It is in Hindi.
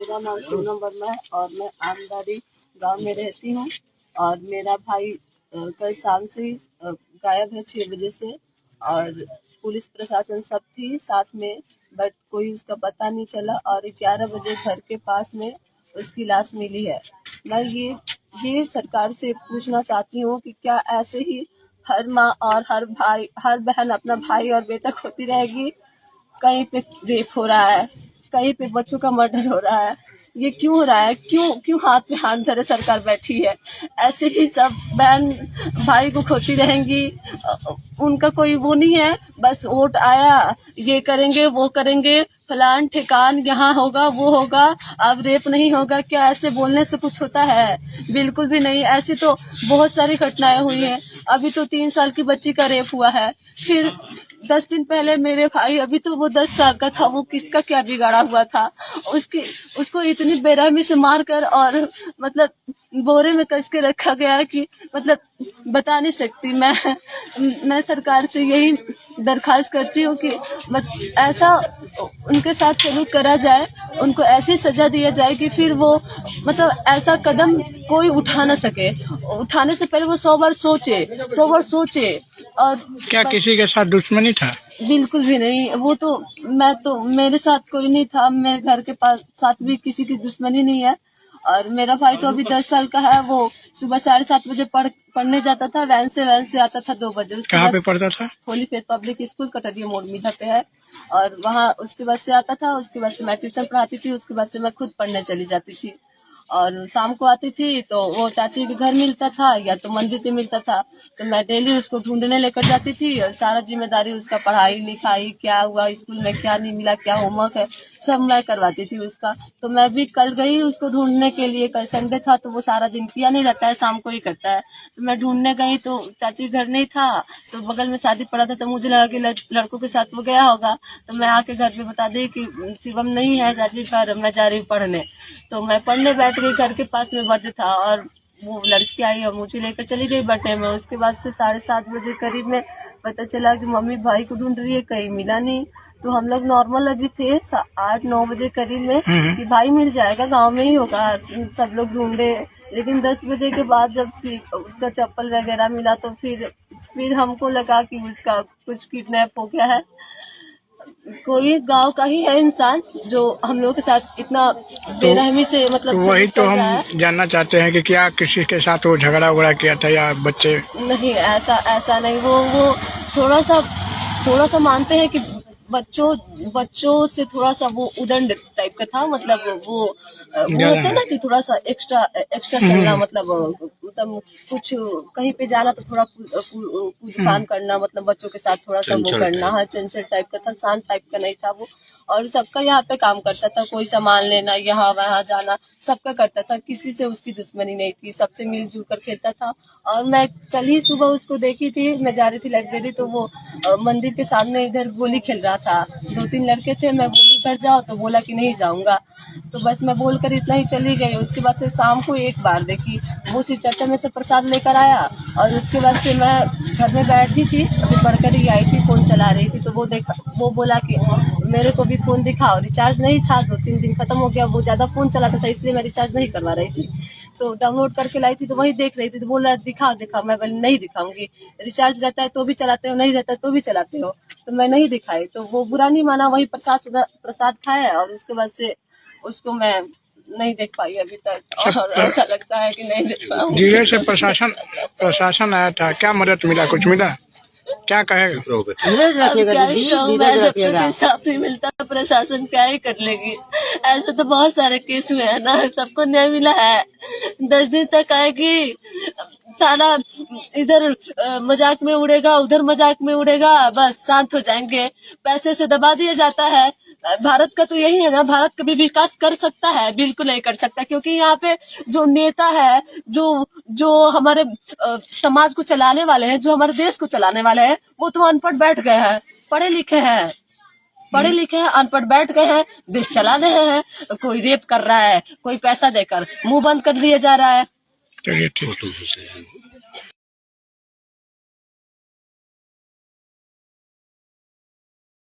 मेरा नाम सोनम वर्मा है और मैं आमदारी गांव में रहती हूँ। और मेरा भाई कल शाम से ही गायब है 6 बजे से। और पुलिस प्रशासन सब थी साथ में, बट कोई उसका पता नहीं चला। और 11 बजे घर के पास में उसकी लाश मिली है। मैं ये सरकार से पूछना चाहती हूँ कि क्या ऐसे ही हर माँ और हर भाई हर बहन अपना भाई और बेटा खोती रहेगी? कहीं पे रेप हो रहा है, कहीं पे बच्चों का मर्डर हो रहा है। ये क्यों हो रहा है? क्यों हाथ पे हाथ धरे सरकार बैठी है? ऐसे ही सब बहन भाई को खोती रहेंगी। उनका कोई वो नहीं है, बस वोट आया ये करेंगे वो करेंगे, फलान ठिकान यहाँ होगा वो होगा, अब रेप नहीं होगा क्या? ऐसे बोलने से कुछ होता है? बिल्कुल भी नहीं। ऐसी तो बहुत सारी घटनाएं हुई हैं। अभी तो 3 साल की बच्ची का रेप हुआ है। फिर 10 दिन पहले मेरे भाई, अभी तो वो 10 साल का था, वो किसका क्या बिगाड़ा हुआ था? उसको इतनी बेरहमी से मार कर और मतलब बोरे में कस के रखा गया कि मतलब बता नहीं सकती। मैं सरकार से यही दरखास्त करती हूँ कि ऐसा उनके साथ सलूक करा जाए, उनको ऐसी सजा दिया जाए कि फिर वो मतलब ऐसा कदम कोई उठा ना सके। उठाने से पहले वो 100 बार सोचे। और क्या किसी के साथ दुश्मनी था? बिल्कुल भी नहीं। वो तो मेरे साथ कोई नहीं था, मेरे घर के पास साथ भी किसी की दुश्मनी नहीं है। और मेरा भाई तो अभी 10 साल का है। वो सुबह 7:30 बजे पढ़ने जाता था, वैन से आता था 2 बजे। कहाँ पे पढ़ता था? Holi faith public school Katariya मोड़ मीठा पे है। और वहाँ उसके बाद से आता था, उसके बाद से मैं ट्यूशन पढ़ाती थी, उसके बाद से मैं खुद पढ़ने चली जाती थी। और शाम को आती थी तो वो चाची के घर मिलता था या तो मंदिर पे मिलता था, तो मैं डेली उसको ढूंढने लेकर जाती थी। और सारा जिम्मेदारी उसका, पढ़ाई लिखाई, क्या हुआ स्कूल में, क्या नहीं मिला, क्या होमवर्क है, सब मैं करवाती थी उसका। तो मैं भी कल गई उसको ढूंढने के लिए। कल संडे था तो वो सारा दिन किया नहीं रहता है, शाम को ही करता है। तो मैं ढूंढने गई तो चाची घर नहीं था, तो बगल में शादी पड़ा था, तो मुझे लगा कि लड़कों के साथ वो गया होगा। तो मैं आके घर पे बता दी कि शिवम नहीं है चाची घर, मैं जा रही हूँ पढ़ने। तो मैं पढ़ने बैठ गई, घर के पास में बर्थडे था और वो लड़की आई और मुझे लेकर चली गई बर्थडे में। उसके बाद से 7:30 बजे करीब में पता चला कि मम्मी भाई को ढूंढ रही है, कहीं मिला नहीं। तो हम लोग नॉर्मल अभी थे 8-9 बजे करीब में कि भाई मिल जाएगा, गांव में ही होगा। सब लोग ढूंढे, लेकिन 10 बजे के बाद जब उसका चप्पल वगैरह मिला तो फिर हमको लगा कि उसका कुछ किडनैप हो गया है। कोई गांव का ही है इंसान जो हम लोग के साथ इतना बेरहमी से मतलब तो वही तो कर रहा है। हम जानना चाहते हैं कि क्या किसी के साथ वो झगड़ा उगड़ा किया था या बच्चे? नहीं, ऐसा नहीं। वो थोड़ा सा मानते हैं कि बच्चों से थोड़ा सा वो उदंड टाइप का था। मतलब वो होता है ना कि थोड़ा सा एक्स्ट्रा चलना, मतलब कुछ कहीं पे जाना तो थोड़ा कूदफान करना, मतलब बच्चों के साथ थोड़ा सा वो करना। हाँ, चंचल टाइप का था, शांत टाइप का नहीं था वो। और सबका यहाँ पे काम करता था, कोई सामान लेना, यहाँ वहाँ जाना, सबका करता था। किसी से उसकी दुश्मनी नहीं थी, सबसे मिलजुल कर खेलता था। और मैं कल ही सुबह उसको देखी थी, मैं जा रही थी लाइब्रेरी, तो वो मंदिर के सामने इधर गोली खेल रहा था। 2-3 लड़के थे, मैं बोली घर जाओ, तो बोला कि नहीं जाऊंगा। तो बस मैं बोलकर इतना ही चली गई। उसके बाद से शाम को एक बार देखी, वो शिव चर्चा में से प्रसाद लेकर आया। और उसके बाद से मैं घर में बैठी थी, अभी पढ़कर ही आई थी, फोन चला रही थी, तो वो बोला कि मेरे को भी फोन दिखाओ। रिचार्ज नहीं था, 2-3 दिन खत्म हो गया। वो ज्यादा फोन चलाता था, इसलिए मैं रिचार्ज नहीं करवा रही थी। तो डाउनलोड करके लाई थी, तो वही देख रही थी। तो बोल रहा दिखा। मैं बोली नहीं दिखाऊंगी, रिचार्ज रहता है तो भी चलाते हो, नहीं रहता है तो भी चलाते हो। तो मैं नहीं दिखाई। तो वो बुरा नहीं माना, वही प्रसाद खाया। और उसके बाद से उसको मैं नहीं देख पाई अभी तक। और ऐसा लगता है कि नहीं देख पाऊंगी। जिले से प्रशासन आया था, क्या मदद मिला? कुछ मिला? क्या कहेगा? क्या ही कहूँ मैं, जब तक इंसाफ नहीं मिलता प्रशासन क्या ही कर लेगी। ऐसे तो बहुत सारे केस हुए हैं ना, सबको न्याय मिला है। 10 दिन तक आएगी, सारा इधर मजाक में उड़ेगा, उधर मजाक में उड़ेगा, बस शांत हो जाएंगे। पैसे से दबा दिया जाता है। भारत का तो यही है ना, भारत कभी विकास कर सकता है? बिल्कुल नहीं कर सकता, क्योंकि यहाँ पे जो नेता है, जो हमारे समाज को चलाने वाले हैं, जो हमारे देश को चलाने वाले हैं, वो तो अनपढ़ बैठ गए हैं। पढ़े लिखे हैं, अनपढ़ बैठ गए हैं, देश चला रहे हैं। कोई रेप कर रहा है, कोई पैसा देकर मुंह बंद कर दिया जा रहा है। चलिए ठीक।